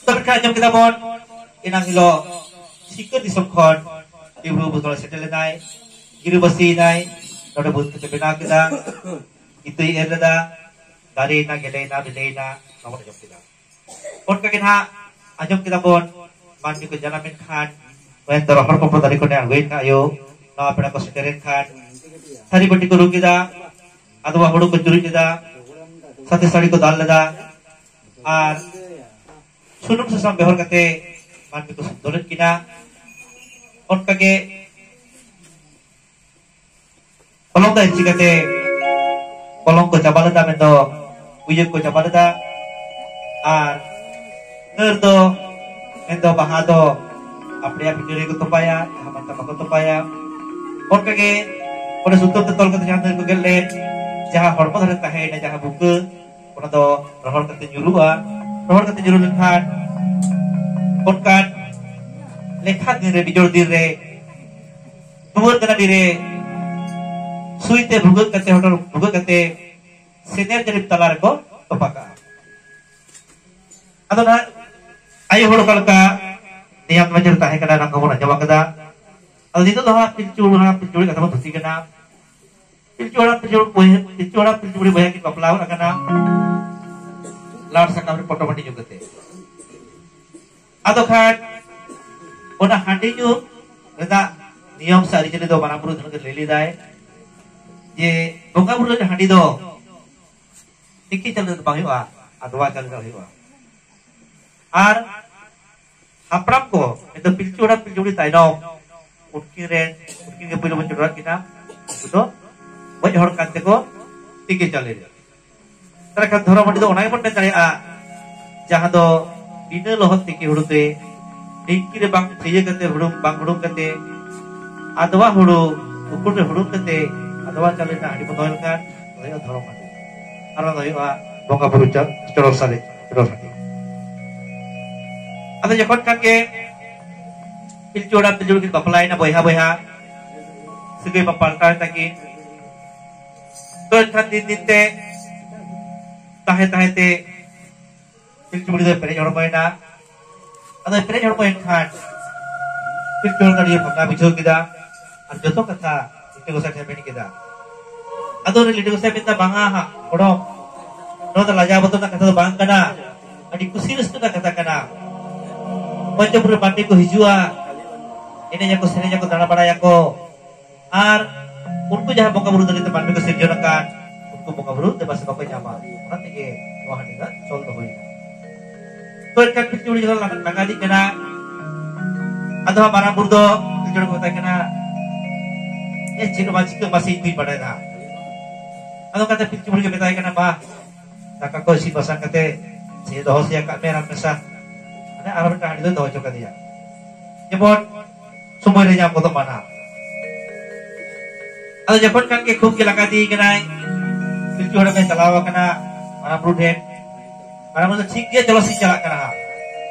Terkait jam kita bon, inang hilo, sikit di sokon, ibu betul setel nai, ibu besi nai, noda but kita bina kita, itu yang ada, dari na gelai na bilai na, nomor jam kita. Pon kakin ha, ajam kita bon, mandi ke jalan min khan, main terhor kompor dari kone angwin kayo, na pernah ko seterin khan, hari bandi ko kita, atau huru ko juri kita, sate sari ko dal leda, ar sunum sesam behor kate mandi ko dolet kina on kage kolong da kate kolong ko cabal da mendo uyuk ko cabal da ar nerdo mendo bahado apne api jure ko topaya hamanta ko topaya on kage ode sutur tol kate jangan ko gelle jaha hormo dhare tahe na jaha buku ona do rohor kate nyurua rohor kate nyuru lekhan konkan lekhan dire bijor dire duur kana dire suite bugut kate hotor bugut kate senior jarip talar ko topaka adona ayo horo kalka niam majer tahe kana nang ko na jawa kada ado dito doha pilcuru kata mo tusi kana pilcuru boya ki kaplaur kana lar sakam foto mandi jugate ado khan ona handi ju reda niyam sari jeli do mana buru dhunke leli dai je bonga buru handi do tiki chal do bang huwa adwa chal do huwa ar apram ko itu pilcuri taino utki ke pilu mencurat kita itu boj hor kante ko tiki chale tara kan dhora mandi do onai pon tare a jaha do dina lohot tiki hurute dingki re bang thiye kate hurung kate adwa huru ukur re hurung kate adwa chale na adi bodol kan oya dhoro mandi ara doiwa bonga buru choror sari ada jokon kan ke pilcur ki baplai na boya segai papalkar taki to kan din te tahe te pilcur de pere jor boyna ada pere jor boyn khan pilcur kadi phanga bichho kida ar joto katha ite gosa thebe ni kida ado re lite gosa minta banga ha odo no ta laja boto na katha bang kana adi kusiris tu kata kana macam pura mandi ko hijua ini nya ko sene nya ko dana padaya ko ar unku jaha bonga buru dari teman ko sirjonakan unku bonga buru de basa ko nyama ona tege wahani da sol do hoina to kan pilcuri jalan langadi kana adha bara burdo pilcuri ko ta kana chino machi ko masih tui padai da ado kata pilcuri ke betai kana ba taka ko si pasang kate si do hosia ka meram mesa ana arab ta hadi do choka dia jebon sumoy re nyam ko to mana ado jebon kan ke khub ke lagati kana pilcuri me chalawa kana mana prudent mana mo ठीक dia chalo si chala kana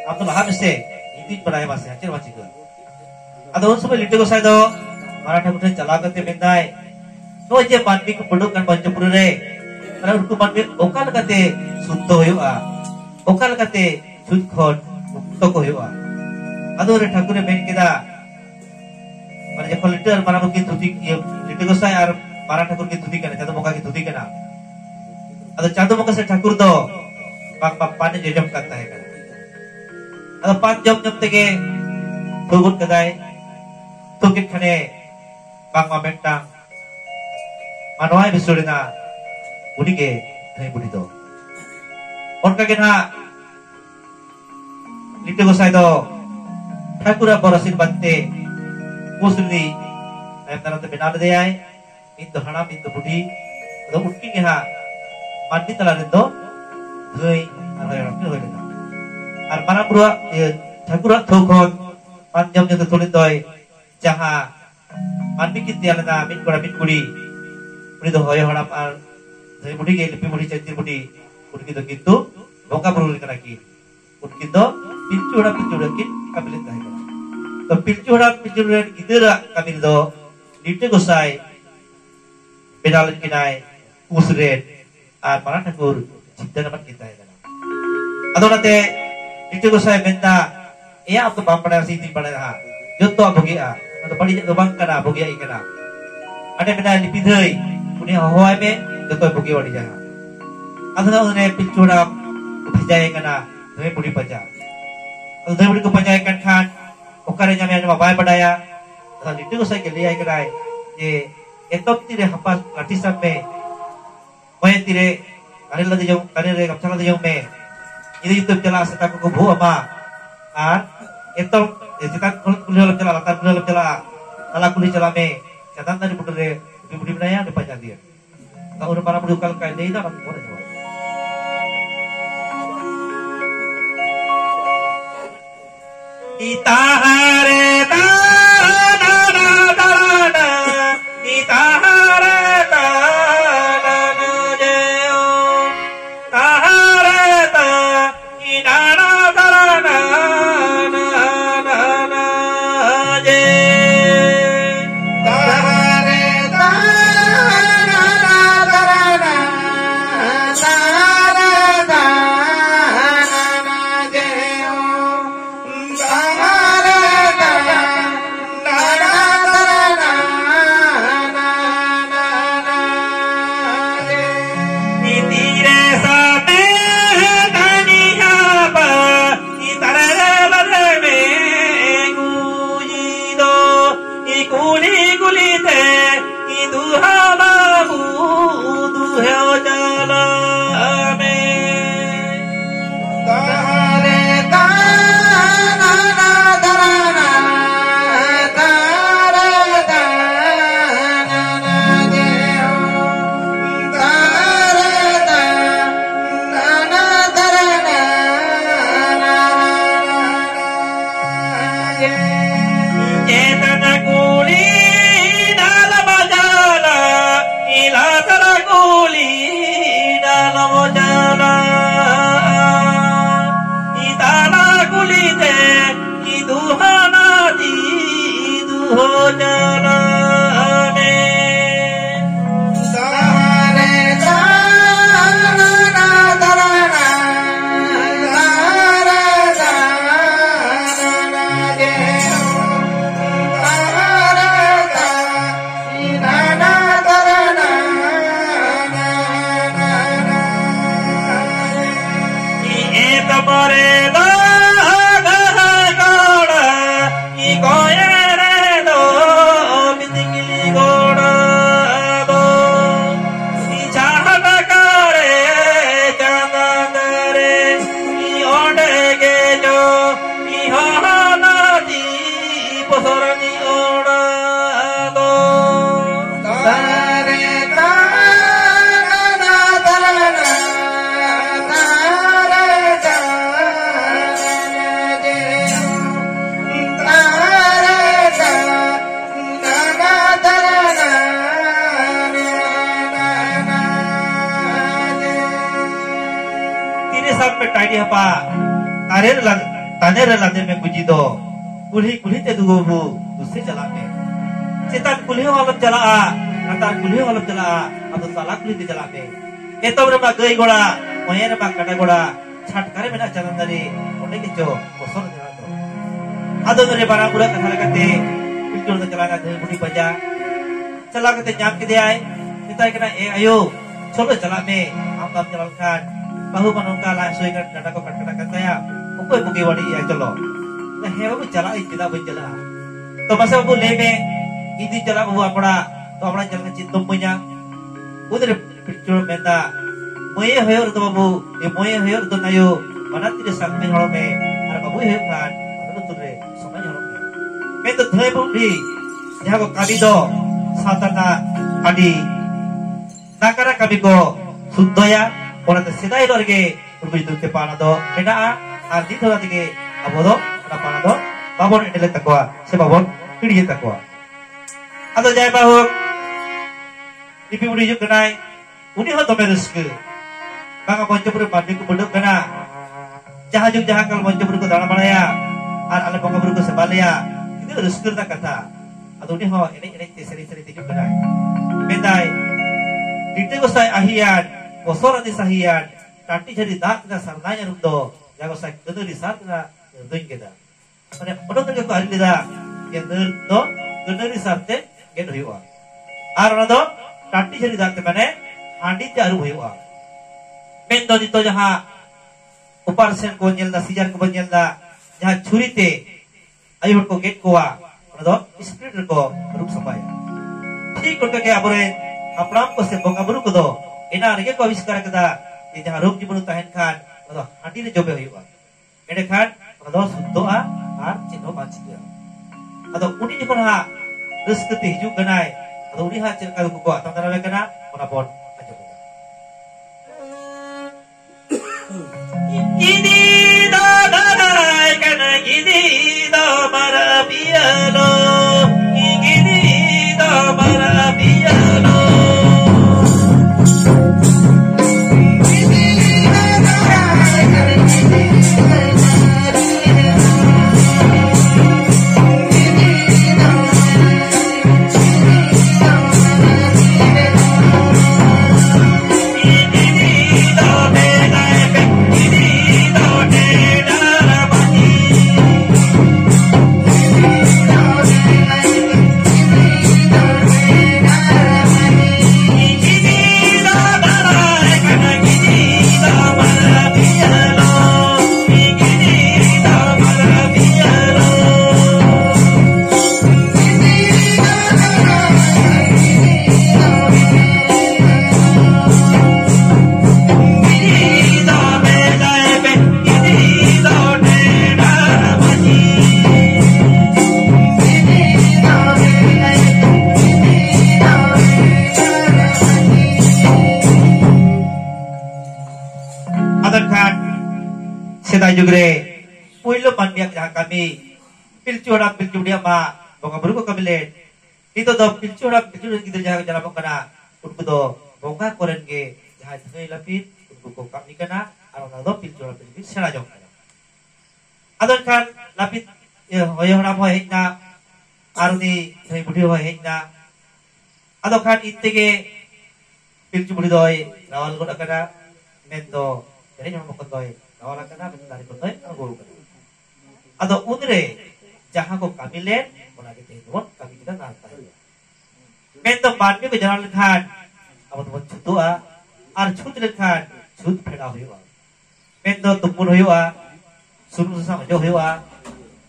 abdul ham se itu padai mas ya machi ko ado un sumoy lite ko sai do mana Thakur चला करते बेंदाय तो जे मानवी को बडो kan पंचपुर रे अरे उनको मानवी ओकाल कते शुद्ध होयुआ ओकाल कते शुद्ध खन मुक्त को होयुआ अदो रे ठाकुर बेन केदा माने जे लिटर माना को की तुति लिटे को साय आर मारा ठाकुर की तुति कने चादो मोका की तुति कना अदो चादो मोका से ठाकुर दो बाप पाने जे जम करता है कना अदो पांच जम तेगे थोगुन कदाय थोकित खने bang mabentang manuai bisurina unike thai budito onka gena lite gosai do thakura borosin batte musli ayam te benar de ay itu hana itu budi do utki geha mandi talare do thai ara rakki hoilena ar mana pura thakura thokon panjam jete tulit doy jaha मानवी की त्याल ना मिट कुड़ी उड़ी तो होय हड़प आर जय बुढ़ी के लिपि बुढ़ी चैती बुढ़ी उनकी तो किंतु बोका बुरुल करा की उनकी तो पिलचुड़ा की काबिल ताहे करा तो पिलचुड़ा गिदरा काबिल दो लिटे गोसाई बेदाल किनाय उसरे आर मारा ठाकुर चित्तन मन किता है करा अदोनाते Itu ko saya minta iya atau bampada sini pada ha. Joto abogi a. Atau padi joto bang kana abogi a ikana. Ada minta dipidai. Uni hawa me joto abogi wadi jaha. Atau na pilcura pajai kana. Doi budi paja. Atau doi budi ko pajai kan kan. Okare nyame anu babai padaya. Atau itu ko saya geliai kedai. Je etop tire hapas latisan me. Moye tire kare lagi jong kare re kapsala jong me. Ini YouTube jelas setak ko bu ama. Etop kita kuliah jela latar kuliah jela. Kala kuliah jela me. Catatan tadi budi budi benaya depan dia. Kalau udah para berdukal kain dia itu akan boleh coba. Itahare ta na na ta na itahare ta na na jeo tahare ta ina na ta na na na na je tahare ta na na ta na tahare ta na na jeo tadi apa tanere lade me puji do kulhi te dugo bu dusre jala me cetan kulhi walam jala kata kulhi walam jala atau salah kulhi te jala me eto bre gai goda moye re kata goda छटकारे में ना चलन दरी उन्हें के जो कोसर जला तो आदो दरे बारा पूरा कथा कते पिलचोर तो चला गए बुढ़ी बजा चला के जाम के दे आए निताई के ना ए आयो चलो चला में हम काम चला Khan bahu manungka la soy kan dana ko kan kata ya ukoi bugi wadi ya chalo na he babu chala itida ban chala to masa babu leme idi chala babu apna to apna chala chitum punya udre picture meta moye hoyor to babu e moye hoyor to nayo mana tire sakme horome ar babu he kan anu tudre samay horome me to dhai budi jaha ko kali do satana adi nakara kami ko suddaya orang tersedai do lagi berbudi tu tepan do beda arti tu lagi abodo ada pan do babon ini letak gua se babon kiri letak gua atau jaya bahu ipi budi juk kenai uni hot tomerus ke bangga ponco buru pandi ku beduk kena jaha juk jaha kal ponco buru ku dana malaya ar ale ponco buru ku sebalaya itu harus kerja kata atau uni ho ini seri tijuk kenai bedai itu ko sai ahian Bosor di sahian, nanti jadi dak na sarnanya rundo, jago saya dari saat na doing kita. Mana orang terkait hari lida yang do dari saat te get huwa. Arona do tati jadi dak mana handi jaru huwa. Men do dito jaha uparsen ko nyel da sijar ko nyel da jaha churi te ayu ko get ko wa. Mana do spirit ko rup samaya. ठीक उनका क्या बोले अपराम को से बंगा बरु को दो इना आगे को आविष्कार कदा ये जहाँ रोग जीवन ताहन खान मतलब हांडी ने जोबे हुई बात इन्हें खान मतलब सुद्धोआ आर चिन्हो माचिया अतो उन्हीं जो कना रिस्कती हिजू गनाए अतो उन्हीं हाथ चिरकाल को आता अंदर में कना उन्हें बोल अजब ini do darai kana ini do marabialo ini do marabialo Jugre, puilo mandiak jaha kami pilcu dia ma bonga buru ko kamile itu do pilcu gitu jaha jalan kana urku do bonga koren ge jaha thai lapit urku ko kami kana arona do pilcu sera jong kana adon kan lapit hoyo ram hoy hekna aruni thai budi hoy hekna adon kan ittege pilcu budi doy rawal ko kana mendo jadi nyamuk ko doy orang kena dari kota itu guru kena. Atau udre jaha ko kami len, orang kita itu kami kita nanta. Mento bandnya berjalan lekan, apa tuh cutua, ar cut lekan, cut peda huwa. Mento tumpul huwa, suruh sama jauh huwa,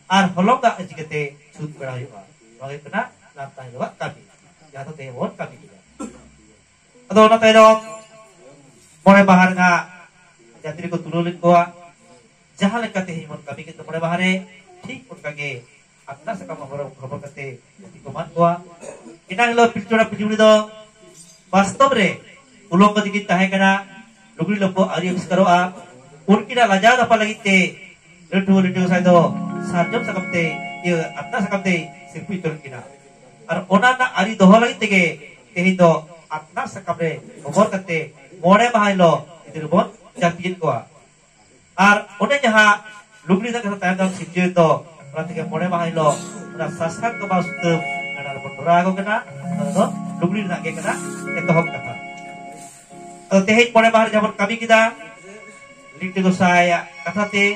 ar holong gak jikete cut peda huwa. Orang kena nanta huwa kami, jatuh tewon kami kita. Atau orang tedong, mulai bahar nggak jatri ko tululin ko jaha lekate himon kami kita mone bahare ठीक उनका के अपना सका खबर करते को मान को इना लो पिचोड़ा पिचुड़ी दो वास्तव रे उलोंग दिगी ताहे कना लुगड़ी लपो आरी करो आ उनकी ना लजा दपा लगिते लटू साइ दो साजम सकमते ये अपना सकमते सिरपी तोर किना और ओना ना आरी दोहो लगिते के तेहि दो अपना सकमरे खबर करते मोड़े बहाइलो इधर बोन जापिन को और उन्हें जहाँ लुगड़ी तक तायदम सिजे तो berarti ke mone mahilo na sasak ke baustu na pondora ko kena to lugri na ke kena eto hok kata to tehit mone mahar jabon kami kita likte ko saya kathate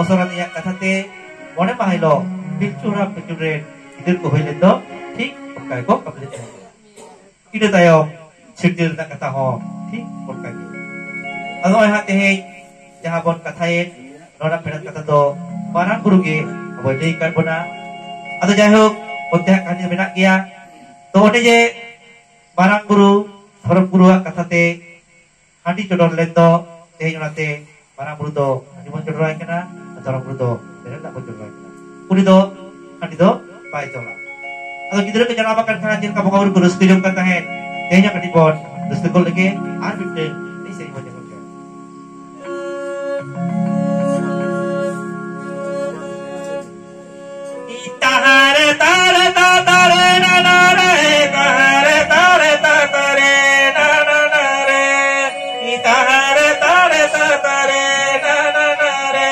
osoran ya kathate mone mahilo pilchura pilchure idir ko hoile to ठीक kai ko complete ide tayo sidir na kata ho ठीक kai ado ha tehit jaha bon kathain nora pedat kata to barang guru ge aboy dei kan bona ado jahok onte kani menak gea to one je barang guru dhorom guru kathate handi chodor len do teh onate barang guru do handi mon chodor kana dhorom guru do beren tak chodor kana uni do handi do pai chola ado gidra ke jana makan kana jin ka bokawur guru stujong kan tahen tehnya kadi bon dustugol lege ar bitte ni seri mo jangol tahare tare ta tare na na re tahare tare ta tare na na na re tahare tare ta tare na na na re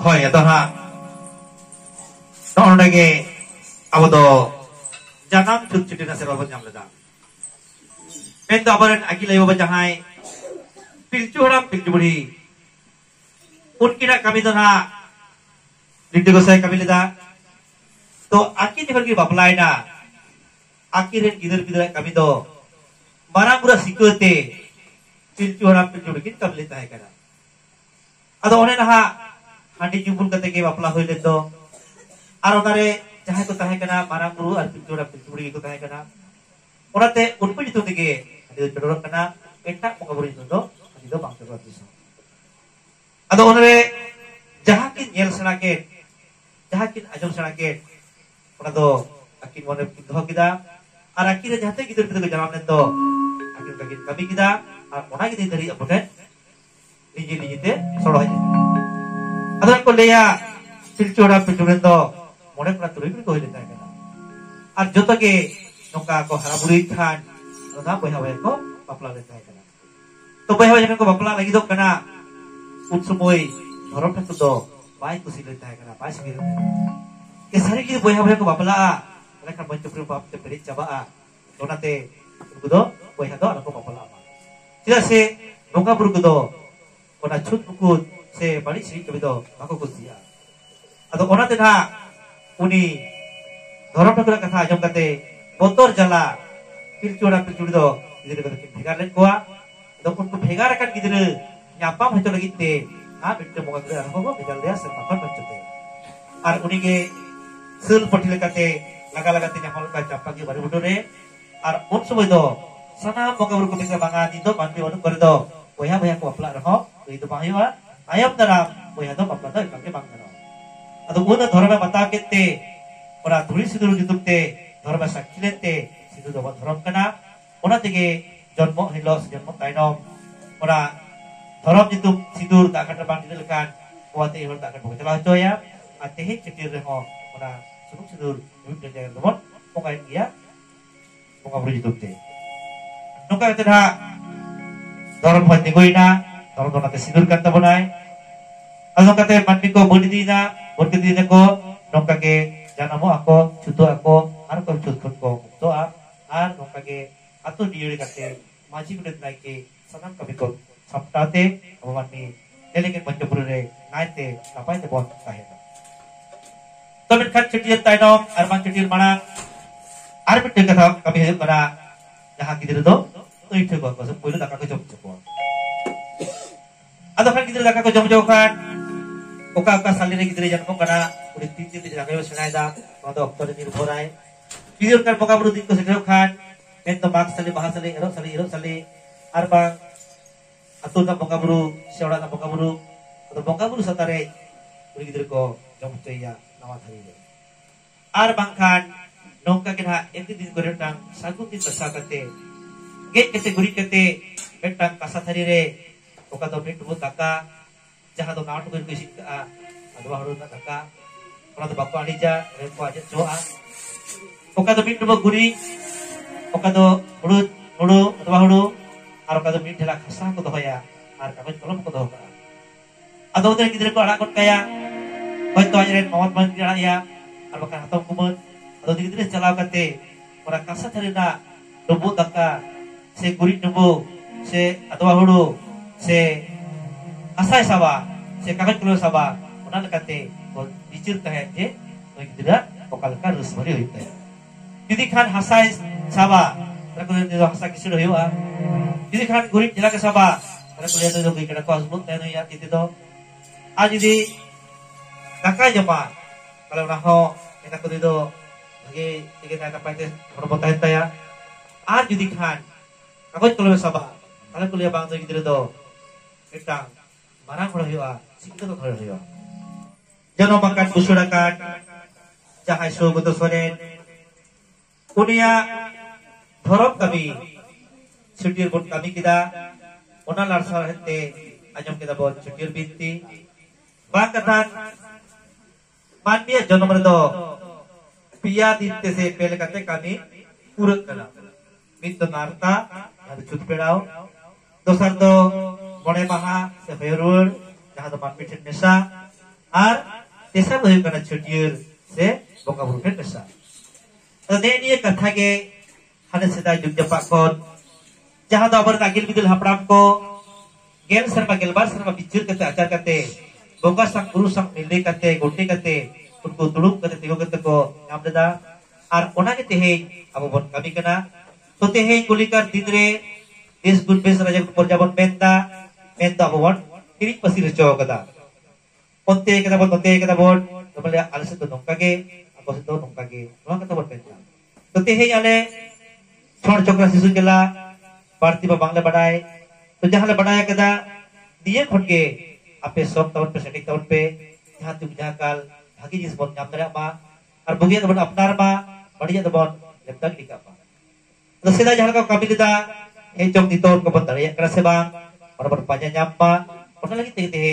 Hoi atau ha, non lagi apa tu jangan cuci nasi robot yang leda. Ento abaran aki lagi baca hai, pilcu haram pilcu budi, unkina kami tu ha, dindu saya kami leda. तो आखी निकल की बपलाई ना आखी rain किधर कभी तो मारा पूरा सिक्योते पिल्चू हरा पिल्चू लेकिन कब लेता है करा अदो उन्हें ना हांडी जुबुल करते के बपला हुई ले तो आर उनारे जहाँ को ताहे करा मारा पूरा और पिल्चू हरा पिल्चू को ताहे करा उनाते उनको जितु देके अदो चढ़ोर कना एटा मुकाबरी तो अदो बांग चढ़ोर दिसो अदो उन्हें जहाँ की नेल सना के जहाँ की अजम सना के तो akin mana kita kita, arah kita jatuh kita kita jalan itu, akin kami kita, orang kita dari apa kan, niji te, solo aja. Ada aku lihat pilcura itu, mana pernah turun itu kau lihat kan? Ar jodoh ke, nongka aku harap beri kan, nongka boleh ko, bapla lihat kan? To boleh ko bapla lagi tu kena, utsumoi, orang itu tu, baik tu sih lihat kan, baik sih lihat. Kesari kita boleh ko bapla, mereka bantu perubah terpilih coba, donate berkudo, boleh do aku bapla. Tidak se, nongka berkudo, kona cut berkud, se balik sih coba do, aku kusia. Atau kona tidak, uni, orang itu kata jom kate, motor jala, pilcura do, jadi kata kita pegar len kuah, atau pun pegar akan kita nyapa macam lagi te, betul muka kita aku kok pegar dia semakan macam te. Ar uni ke sul putih kate, laga te nyapa luka capa ke baru berdore, ar un semua itu, sana muka berku bisa bangan itu, bantu orang berdo, boya ko apla roh, itu bahaya, ayam dalam boya do apla do ikan ke bangan. Atau una धर्म बता के ते ओरा धुली सिदुर जुतुक ते धर्म साक्षीले ते सिदुर दबा धर्म कना ओना तेगे जन्म हिलो जन्म ताइनम ओरा धर्म जुतुक सिदुर दाखा बांग दिलकान ओते हर दाखा बगतला होया आते हे चितिर रे हो ओरा सुनुक सिदुर युग दे दमन पोंगाय गिया पोंगा बुरी जुतुक ते नोका तेहा धर्म हते गोइना धर्म दोनाते सिदुर करता बनाय अजो कते मानमी को बोली दीना Porque di neko nongka ke janamo ako cuto ako ar ko cutkon ko to ar nongka ke atu diuri kate maji kudet nai ke sanam kabi ko saptate awan ni elegen panjapur re naite napai te bon kahe to men khat chetiya taino ar man chetir mana ar bitte katha kabi he kara jaha gidir do oi thego ko so poilo daka ko jom ko ado kan gidir daka ko jom kan oka salire gidre janmo kana uri tinti jaga yo senaida odo oktor ni borai video kan boka buru din ko segero khan ento mak sali bahasali ero sali arba atuna boka buru seora na boka buru satare uri gidre ko jomteya nawa thari ar bangkhan nongka kena enti din gore tang sagun din tasakate get kete guri kete betang kasathari re oka do mintu taka jahat do naut ko isi adu harun na taka ora do bakwa alija re ko aja coa oka do mintu bo guri oka do hurut huru adu huru ar oka do min dhela khasa ko doya ar kamen kolom ko doha adu de gidre ko anak kon kaya hoyto ajren mawat man ya ar baka hatom kumut adu gidre chalao kate ora kasa tharina dubu taka se guri dubu se adu huru se asai sawa se kaget keluar sawa unan kate ko dicir teh je oi tidak pokal kan rus bari hoite jadi kan hasai sawa rakul de hasa kisir hoya jadi kan gurip jela ke sawa rakul de do ki kada ko asbut teh ya titi do aji di kakak japa kalau naho kita ko do lagi tiga kata paite robot teh ya ar jadi kan kaget keluar sawa kalau kuliah bang do gitu do kita marang hora hiwa sikto ko hora hiwa jano makan busurakan jahai so goto soren unia dhorop kami chutir bon kami kita ona larsar hete ajam kita bon chutir binti bakatan mania jano merdo piya dinte se pele kate kami purak kala mitto narta adu chut pedao dosar do Mone maha se ferur jahat man pitin nesa Ar desa boy kana chutiur se boka buru phen mesa. Ade niye katha ge hane sedai jug japak kon jaha do abar agil bidul hapram ko gel serba gelbar serba bijur kate acar kate boka sang guru sang milde kate gondi kate unko duduk kate tigo kate ko nyam deda ar ona ke tehe abo bon kami kana to tehe gulikar didre des gun bes raja porjabon menta abo bon kirik pasir cho kada onte kita bon kembali alas itu nongkage aku itu nongkage orang kata bon menta to tehe ale chor chokra sisu kela parti ba bangla badai to jahan le badai kada diye khotge ape sok tahun pe sedik tahun pe jahan tu jakal bagi jis bon nyam dara ma ar bugia bon apnar ma badiya to bon leptan dika pa to sida jahan ka kabilita he chok diton ko bon dariya kara sebang bar panya nyampa ona lagi teh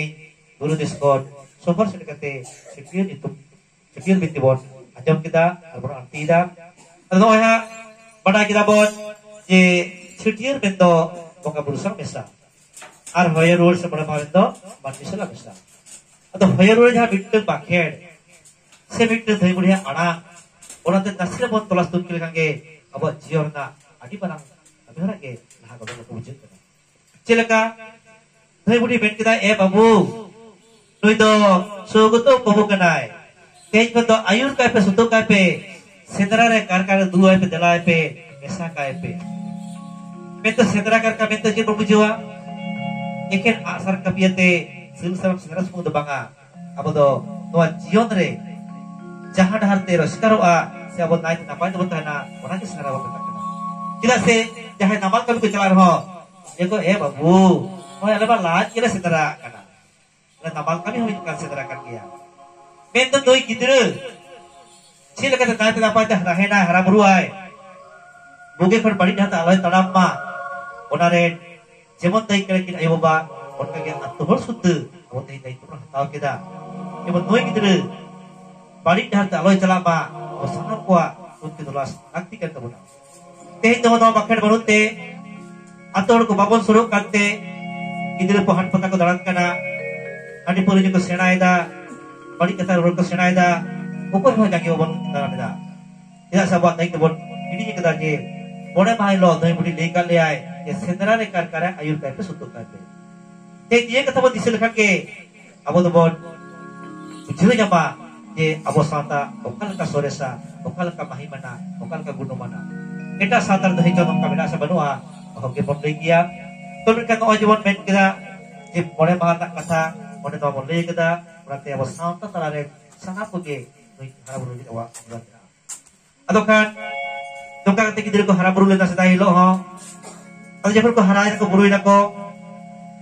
guru diskon super sedekate sekian itu sekian binti bon ajam kita arbor arti da ado ya badai kita bon je sekian bento boka burusang mesa ar hoyer rule sebara bento manisala mesa ado hoyer rule jaha bittu bakhed se bittu thai budia ana onate nasira bon tolas tun kile kange abo jiorna adi barang abihara ge nah godo ko wujud kana celaka thai budi ben kita babu nui do sugutu kobu kanai tej ko ayur kai pe sutu kai pe sedra re kar duai pe delai pe mesa kai pe mento sedra kar mento je berbujuwa iken asar kapiate sil sabab sedra semua do banga abo do noa jion re jaha dahar te roskaroa se abo nai napai do tahana ona ke sedra abo takana kila se jaha namal kami ko chalar ho eko babu moy aleba laj kila sedra kana na namal kami hoy kan sedra kan kia mento doi gidre sil kata nai napai dah rahena haraburuai buge khon bari dah ta aloi tadamma onare jemon dai kare kin ayo baba onka ge attu hor suddu on dai dai pura taw keda jemon noi gidre bari dah ta aloi chalama osana kwa unki dolas akti kan tabuna teh to no bakhed barute ator ko babon suru kante gidre po hat pata ko dalan kana adi puri ko senaida bari kata rol ko senaida upor ho jagi obon dalan da tidak sabat dai ko bon ini keda je bone bhai lo dai budi lekal le ai ye sedra re kar kara ayur kai pe sutu kai pe te diye kata bon disil khake abo do bon bujhe japa je abo santa okal ka soresa okal ka mahimana okal ka gunumana eta satar dahi ka ka bina sa banua hoke bon le kia to ka no jebon men kida je bone bahata kata bone to bon le kida berarti abo santa tarare sana puge haraburu di awak adokan Tungkang tinggi diri ko harap berulang nasi tahi lo ho. Kalau jepur ko harai ko berulang ko.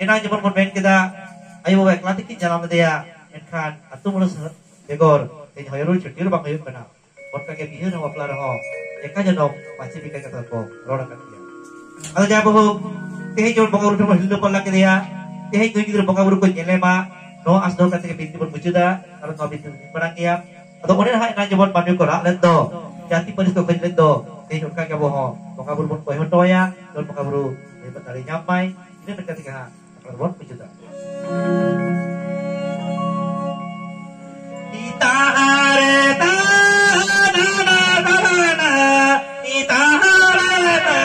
Ina jepur mon ben kita. Ayo bawa kelatih ki jalan dia. Enkan atu mulus begor. Ini hoyru cuti bang hoyru kena. Bon kage bihu na waplar ho. Eka janok masih bikin kata ko. Roda kan dia. Kalau jepur ho. Tehi jepur bangga urut hidup pun lagi dia. Tehi tinggi diri bangga urut ko nyelema. No asdo kata ke binti berbujuda. Kalau no binti berang dia. Atau kemudian hai ina jepur pandu ko rak lendo. Jati pada ko kajlet do. Ini uka kaya boho, boka buru bon koyo toya, don boka buru hebat dari nyampai, ini dekat tiga akar bon pejuta. Itahare ta na na na na, itahare ta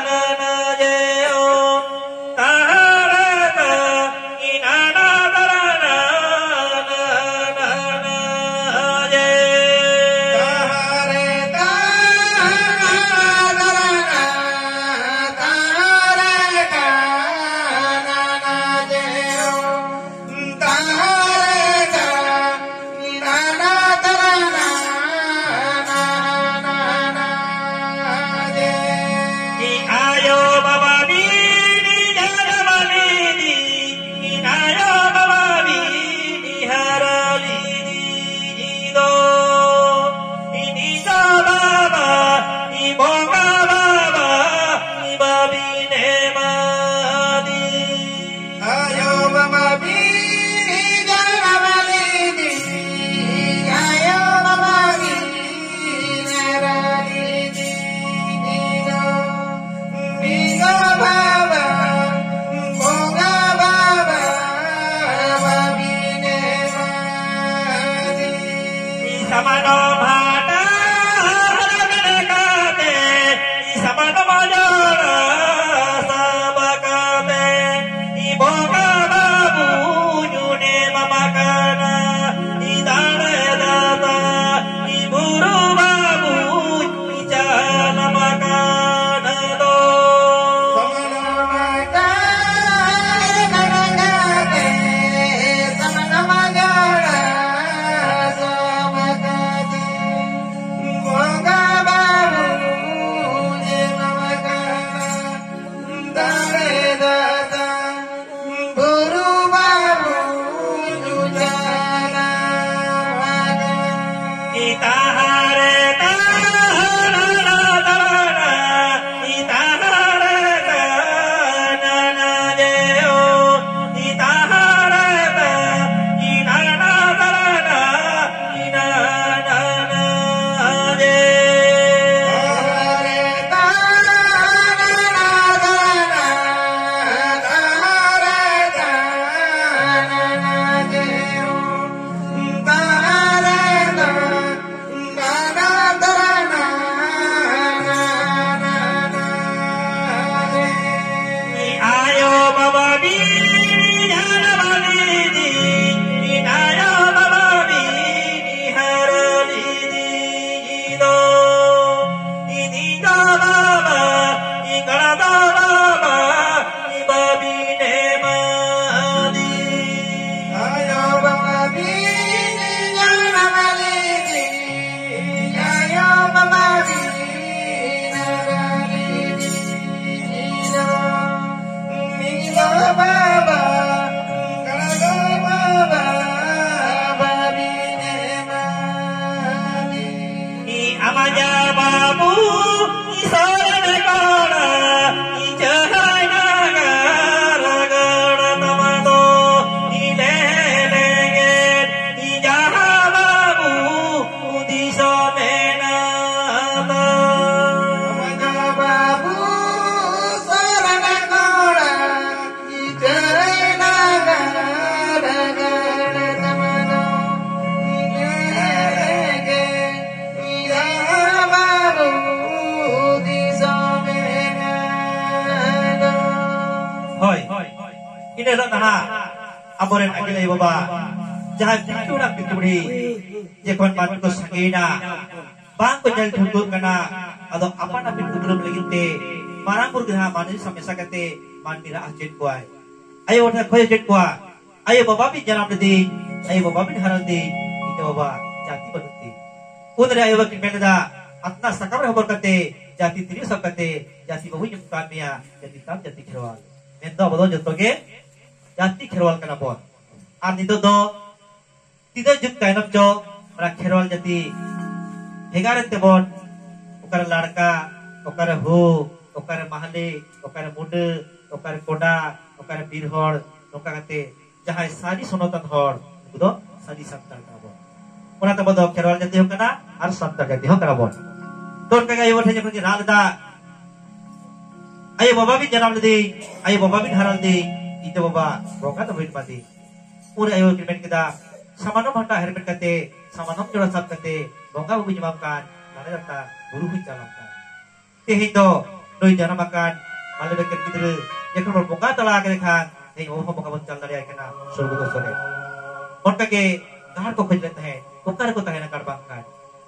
na na jeo, tahare ta ina na na na na na na je. Oh samano bhata kate samano majara sabakate iboga babu june mamakana idare data iburu babu ijana makana do Aboren agilai baba jahat pintura pituri jekon matu ko sakina bang ko jal thundur kana ado apana pinturum leginte marangpur graha manu samesa kate mandira ajet kuai ayo otha khoy jet kuai ayo baba bi janam de ayo baba bi haral de itu baba jati banuti udare ayo ki melda atna sakar hobor kate jati tiri sakate jati babu nyum kamia jati tam jati kherwal mendo bodo jotoge jati kherwal kana bon ar nito do tida juk kainam jo mara kherwal jati hegare te bon okare ladka okare hu okare mahali okare munde okare koda okare birhor noka kate jahai sadi sonotan hor budo sadi santal kana bon ona ta bodo kherwal jati hokana ar santal jati hokana bon ton kaga ayo thanya kunji ralda ayo baba bi janam de ayo baba bi haral de itu baba roka to bit pati pura ayo kirmen kita samano bhanta hermen kate samano jora sab kate bonga bubi nyamkan nane data guru hu jalamkan tehindo noi janamakan male beker gidre jekor bonga tala kare khan ei oh bonga bon chal dari kana surga ko sore on kage kahar ko khoj leta hai kokar ko tahena kar bangkan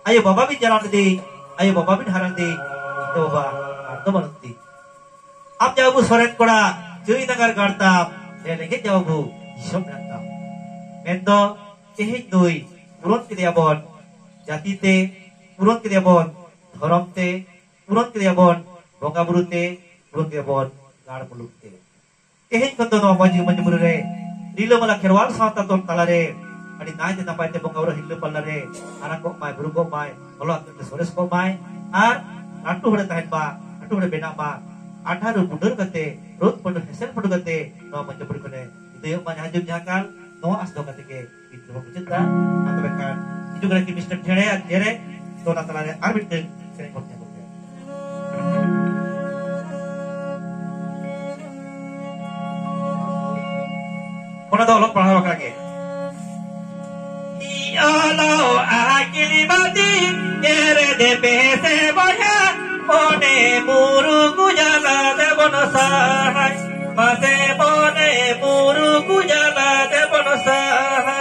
ayo baba bi jalam de ayo baba bi haral de itu baba arto banti ab jabu soret koda Jui nagar gartam, lelenge jawabu, isom nantam. Mendo, dui, urut kediabon, jati te, urut kediabon, thorom te, urut kediabon, bonga buru te, urut kediabon, gar muluk te. Kondo no maju buru re, lilo mala kherwal santa ton kalare, adi nai te napai te bonga buru hillo pallare, anak kok mai, buru kok mai, kalau akte sores kok mai, ar, atu hore tahen ba, atu hore benak ba, Adharu mundur kate, rut mundur hesen mundur kate, no menjemput kene. Itu yang banyak hajur jakal, no asdo kate ke. Itu bercerita, atau bekan. Itu lagi Mister Jere, to natalare arbit deng sering kornya kornya. Mana dah lo pernah lagi? Iolo Kilibati Yere de pese boya Mone muru kujala de bonosai Mase mone muru kujala de bonosai